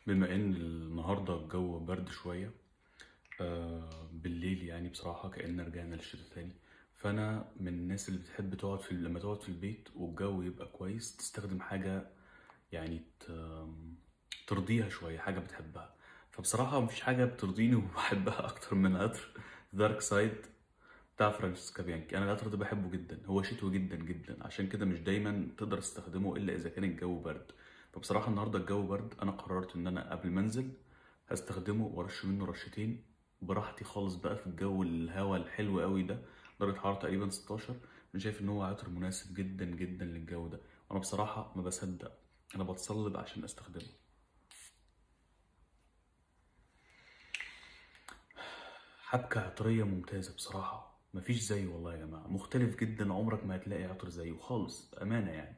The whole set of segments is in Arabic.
بما ان النهارده الجو برد شويه، بالليل يعني بصراحه كأن رجعنا للشتاء تاني. فانا من الناس اللي بتحب لما تقعد في البيت والجو يبقى كويس تستخدم حاجه، يعني ترضيها شويه، حاجه بتحبها. فبصراحه مفيش حاجه بترضيني وبحبها اكتر من عطر دارك سايد بتاع فرانشيسكا بيانكي. انا العطر ده بحبه جدا، هو شتوي جدا جدا، عشان كده مش دايما تقدر تستخدمه الا اذا كان الجو برد. فبصراحه النهارده الجو برد، انا قررت ان انا قبل ما انزل هستخدمه وارش منه رشتين براحتي خالص بقى في الجو الهوا الحلو قوي ده. درجه حراره تقريبا 16. انا شايف ان هو عطر مناسب جدا جدا للجو ده، وانا بصراحه ما بصدق، انا بتصلب عشان استخدمه. حبكة عطرية ممتازة بصراحة، مفيش زيه والله يا جماعة، مختلف جدا، عمرك ما هتلاقي عطر زيه خالص بأمانة يعني.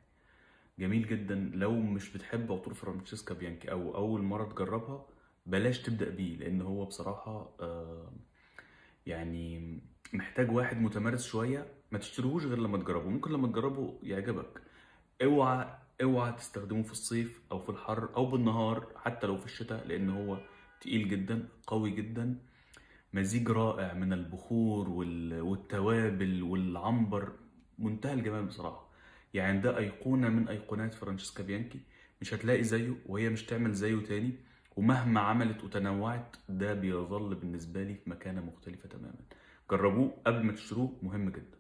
جميل جدا. لو مش بتحب عطور فرانشيسكا بيانكي أو أول مرة تجربها، بلاش تبدأ بيه، لأن هو بصراحة يعني محتاج واحد متمرس شوية. ما تشتريهوش غير لما تجربه، ممكن لما تجربه يعجبك. اوعى تستخدمه في الصيف أو في الحر أو بالنهار، حتى لو في الشتاء، لأن هو تقيل جدا، قوي جدا. مزيج رائع من البخور والتوابل والعنبر، منتهى الجمال بصراحة. يعني ده أيقونة من أيقونات فرانشيسكا بيانكي، مش هتلاقي زيه وهي مش تعمل زيه تاني. ومهما عملت وتنوعت، ده بيظل بالنسبة لي في مكانة مختلفة تماما. جربوه قبل ما تشتروه، مهم جدا.